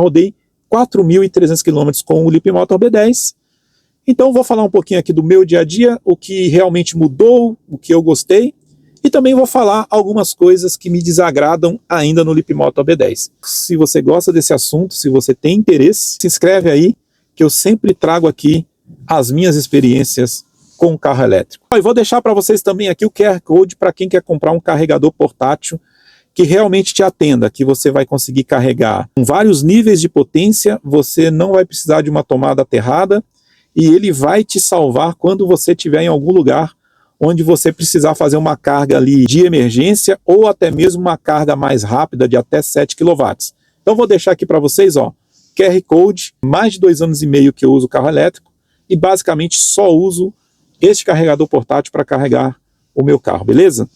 Rodei 4.300 km com o Leapmotor B10. Então vou falar um pouquinho aqui do meu dia a dia, o que realmente mudou, o que eu gostei, e também vou falar algumas coisas que me desagradam ainda no Leapmotor B10. Se você gosta desse assunto, se você tem interesse, se inscreve aí, que eu sempre trago aqui as minhas experiências com o carro elétrico. E vou deixar para vocês também aqui o QR Code para quem quer comprar um carregador portátil que realmente te atenda, que você vai conseguir carregar com vários níveis de potência, você não vai precisar de uma tomada aterrada, e ele vai te salvar quando você estiver em algum lugar onde você precisar fazer uma carga ali de emergência ou até mesmo uma carga mais rápida de até 7 kW. Então vou deixar aqui para vocês, ó, QR Code, mais de 2 anos e meio que eu uso carro elétrico e basicamente só uso este carregador portátil para carregar o meu carro, beleza?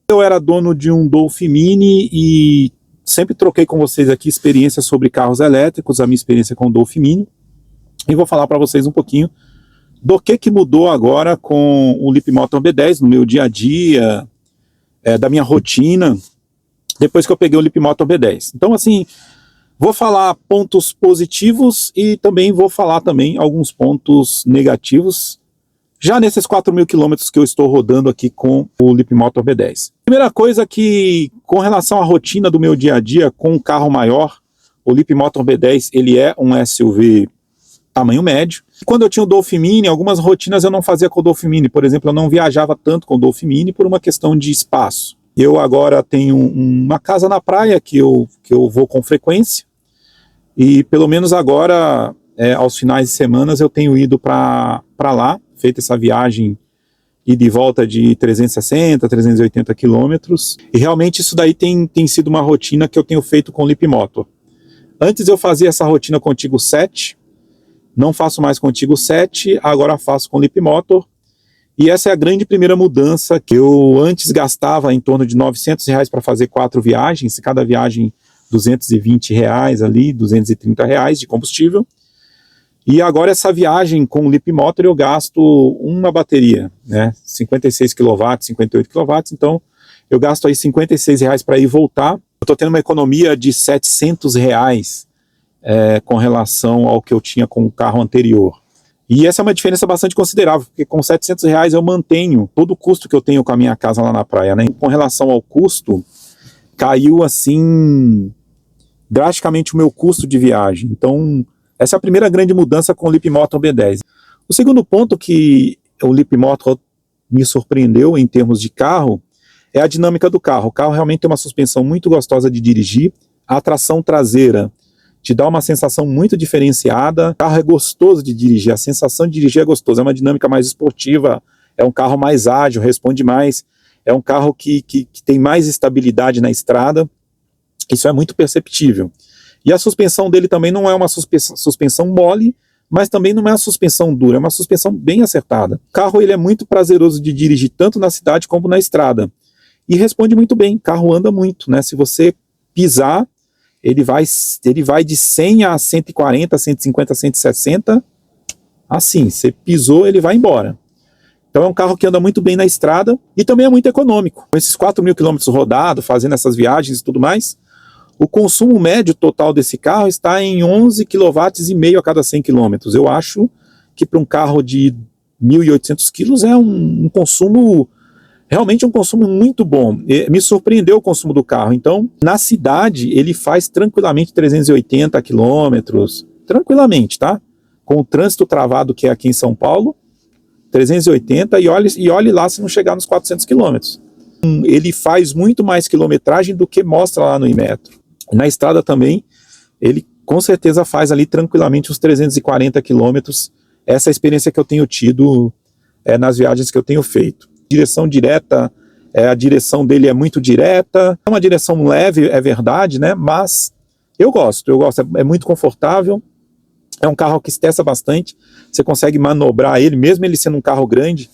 Eu era dono de um Dolphin Mini e sempre troquei com vocês aqui experiências sobre carros elétricos, a minha experiência com o Dolphin Mini, e vou falar para vocês um pouquinho do que mudou agora com o Leapmotor B10 no meu dia a dia, da minha rotina, depois que eu peguei o Leapmotor B10. Então, assim, vou falar pontos positivos e também vou falar também alguns pontos negativos, já nesses 4.000 quilômetros que eu estou rodando aqui com o Leapmotor B10. Primeira coisa que, com relação à rotina do meu dia a dia com um carro maior, o Leapmotor B10, ele é um SUV tamanho médio. Quando eu tinha o Dolphin Mini, algumas rotinas eu não fazia com o Dolphin Mini. Por exemplo, eu não viajava tanto com o Dolphin Mini por uma questão de espaço. Eu agora tenho uma casa na praia que eu vou com frequência, e pelo menos agora, aos finais de semana, eu tenho ido para lá, feito essa viagem e de volta de 360, 380 quilômetros, e realmente isso daí tem sido uma rotina que eu tenho feito com o Leapmotor. Antes eu fazia essa rotina com o Tiggo 7, não faço mais com o Tiggo 7, agora faço com o Leapmotor, e essa é a grande primeira mudança, que eu antes gastava em torno de R$900 para fazer 4 viagens, cada viagem R$220 ali, R$230 de combustível, e agora essa viagem com o Leapmotor eu gasto uma bateria, né, 56 kW, 58 kW, então eu gasto aí R$56 para ir e voltar. Eu estou tendo uma economia de R$700 com relação ao que eu tinha com o carro anterior. E essa é uma diferença bastante considerável, porque com R$700 eu mantenho todo o custo que eu tenho com a minha casa lá na praia, né? Com relação ao custo, caiu assim drasticamente o meu custo de viagem. Então, essa é a primeira grande mudança com o Leapmotor B10. O segundo ponto que o Leapmotor me surpreendeu em termos de carro é a dinâmica do carro. O carro realmente tem uma suspensão muito gostosa de dirigir, a tração traseira te dá uma sensação muito diferenciada, o carro é gostoso de dirigir, a sensação de dirigir é gostosa, é uma dinâmica mais esportiva, é um carro mais ágil, responde mais, é um carro que tem mais estabilidade na estrada, isso é muito perceptível. E a suspensão dele também não é uma suspensão mole, mas também não é uma suspensão dura, é uma suspensão bem acertada. O carro ele é muito prazeroso de dirigir, tanto na cidade como na estrada, e responde muito bem, o carro anda muito, né? Se você pisar, ele vai de 100 a 140, 150, 160, assim, você pisou, ele vai embora. Então é um carro que anda muito bem na estrada e também é muito econômico. Com esses 4.000 quilômetros rodados, fazendo essas viagens e tudo mais, o consumo médio total desse carro está em 11,5 kW a cada 100 km. Eu acho que para um carro de 1.800 quilos é um consumo, realmente um consumo muito bom. Me surpreendeu o consumo do carro. Então, na cidade, ele faz tranquilamente 380 quilômetros, tranquilamente, tá? Com o trânsito travado que é aqui em São Paulo, 380, e olhe lá se não chegar nos 400 quilômetros. Ele faz muito mais quilometragem do que mostra lá no Inmetro. Na estrada também, ele com certeza faz ali tranquilamente uns 340 quilômetros. Essa é a experiência que eu tenho tido nas viagens que eu tenho feito. Direção direta, a direção dele é muito direta, é uma direção leve, é verdade, né? Mas eu gosto, é muito confortável, é um carro que estressa bastante, você consegue manobrar ele, mesmo ele sendo um carro grande,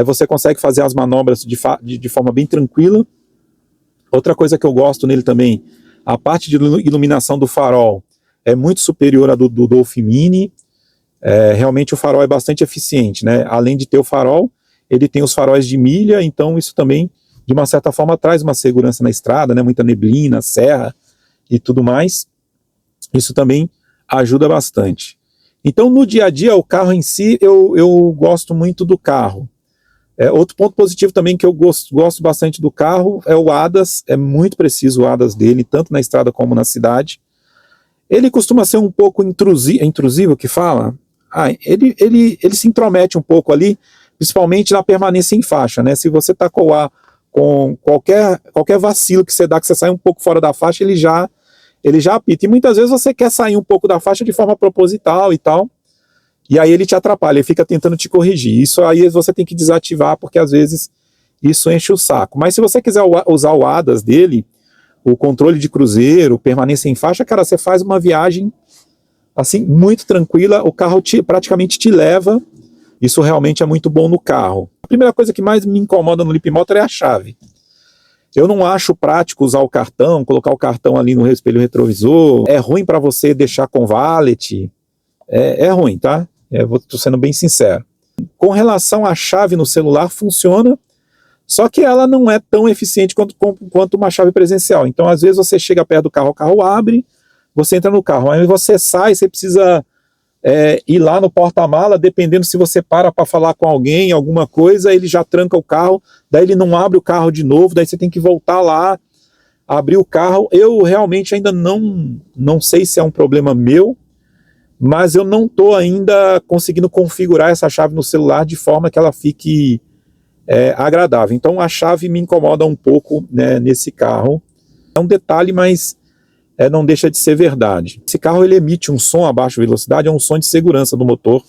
você consegue fazer as manobras de forma bem tranquila. Outra coisa que eu gosto nele também, a parte de iluminação do farol é muito superior à do Dolphin Mini, realmente o farol é bastante eficiente, né? Além de ter o farol, ele tem os faróis de milha, então isso também, de uma certa forma, traz uma segurança na estrada, né? Muita neblina, serra e tudo mais. Isso também ajuda bastante. Então, no dia a dia, o carro em si, eu gosto muito do carro. Outro ponto positivo também que eu gosto bastante do carro é o ADAS, é muito preciso o ADAS dele, tanto na estrada como na cidade. Ele costuma ser um pouco intrusivo, que fala? Ele se intromete um pouco ali, principalmente na permanência em faixa, né? Se você está com qualquer vacilo que você dá, que você sai um pouco fora da faixa, ele já apita. E muitas vezes você quer sair um pouco da faixa de forma proposital e tal, e aí ele te atrapalha, ele fica tentando te corrigir. Isso aí você tem que desativar, porque às vezes isso enche o saco. Mas se você quiser usar o ADAS dele, o controle de cruzeiro, permanência em faixa, cara, você faz uma viagem assim, muito tranquila, o carro praticamente te leva. Isso realmente é muito bom no carro. A primeira coisa que mais me incomoda no Leapmotor é a chave. Eu não acho prático usar o cartão, colocar o cartão ali no espelho retrovisor. É ruim para você deixar com valet. É ruim, tá? Tô sendo bem sincero. Com relação à chave no celular, funciona, só que ela não é tão eficiente quanto uma chave presencial. Então, às vezes, você chega perto do carro, o carro abre, você entra no carro, aí você sai, você precisa ir lá no porta-mala, dependendo se você para falar com alguém, alguma coisa, ele já tranca o carro, daí ele não abre o carro de novo, daí você tem que voltar lá, abrir o carro. Eu realmente ainda não sei se é um problema meu, mas eu não estou ainda conseguindo configurar essa chave no celular de forma que ela fique agradável. Então a chave me incomoda um pouco, né, nesse carro. É um detalhe, mas não deixa de ser verdade. Esse carro ele emite um som a baixa velocidade, é um som de segurança do motor.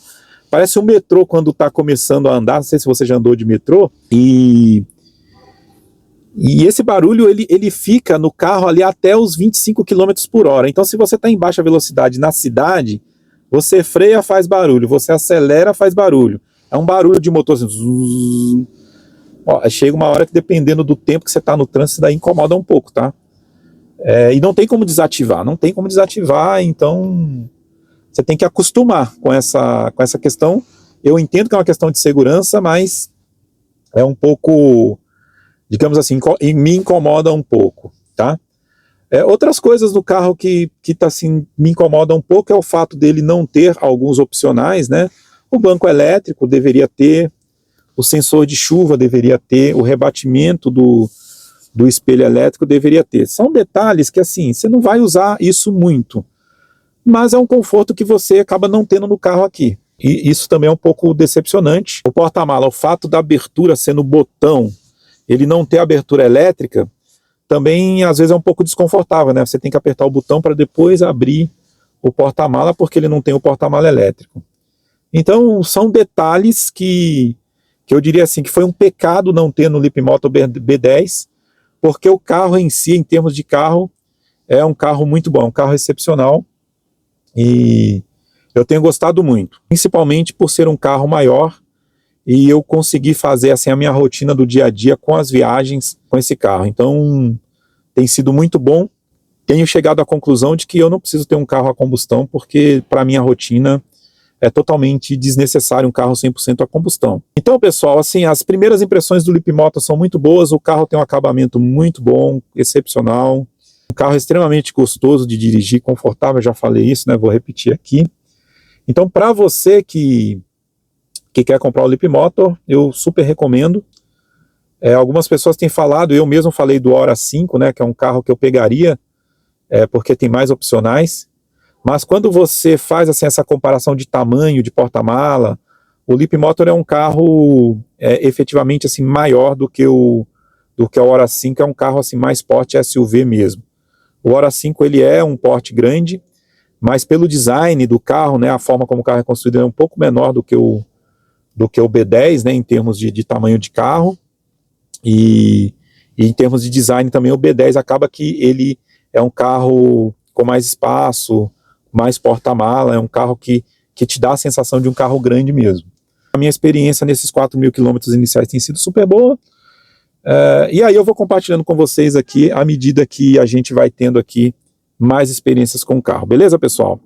Parece um metrô quando está começando a andar, não sei se você já andou de metrô, e esse barulho ele fica no carro ali até os 25 km por hora. Então se você está em baixa velocidade na cidade, você freia, faz barulho, você acelera, faz barulho. É um barulho de motor assim, zzz. Chega uma hora que, dependendo do tempo que você está no trânsito, daí incomoda um pouco, tá? E não tem como desativar, então você tem que acostumar com essa questão. Eu entendo que é uma questão de segurança, mas é um pouco, digamos assim, me incomoda um pouco, tá? Outras coisas no carro que assim, me incomoda um pouco é o fato dele não ter alguns opcionais, né? O banco elétrico deveria ter, o sensor de chuva deveria ter, o rebatimento do espelho elétrico deveria ter. São detalhes que, assim, você não vai usar isso muito, mas é um conforto que você acaba não tendo no carro aqui. E isso também é um pouco decepcionante. O porta-mala, o fato da abertura ser no botão, ele não ter abertura elétrica, também às vezes é um pouco desconfortável, né? Você tem que apertar o botão para depois abrir o porta-mala, porque ele não tem o porta-mala elétrico. Então são detalhes que eu diria assim, que foi um pecado não ter no Leapmotor B10, porque o carro em si, em termos de carro, é um carro muito bom, um carro excepcional, e eu tenho gostado muito, principalmente por ser um carro maior, e eu consegui fazer assim, a minha rotina do dia a dia com as viagens com esse carro. Então tem sido muito bom. Tenho chegado à conclusão de que eu não preciso ter um carro a combustão, porque para minha rotina é totalmente desnecessário um carro 100% a combustão. Então, pessoal, assim, as primeiras impressões do Leapmotor são muito boas. O carro tem um acabamento muito bom, excepcional. Um carro extremamente gostoso de dirigir, confortável, já falei isso, né? Vou repetir aqui. Então, para você que quer comprar o Leapmotor, eu super recomendo. Algumas pessoas têm falado, eu mesmo falei do Hora 5, né? Que é um carro que eu pegaria, porque tem mais opcionais. Mas quando você faz assim, essa comparação de tamanho, de porta-mala, o Leapmotor é um carro efetivamente assim, maior do que o Hora 5, é um carro assim, mais porte SUV mesmo. O Hora 5 ele é um porte grande, mas pelo design do carro, né, a forma como o carro é construído é um pouco menor do que o B10, né, em termos de tamanho de carro, e em termos de design também o B10 acaba que ele é um carro com mais espaço, mais porta-mala, é um carro que te dá a sensação de um carro grande mesmo. A minha experiência nesses 4.000 quilômetros iniciais tem sido super boa, e aí eu vou compartilhando com vocês aqui, à medida que a gente vai tendo aqui mais experiências com o carro, beleza, pessoal?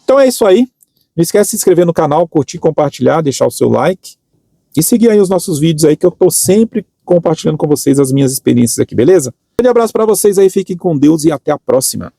Então é isso aí, não esquece de se inscrever no canal, curtir, compartilhar, deixar o seu like, e seguir aí os nossos vídeos aí, que eu estou sempre compartilhando com vocês as minhas experiências aqui, beleza? Um grande abraço para vocês aí, fiquem com Deus e até a próxima.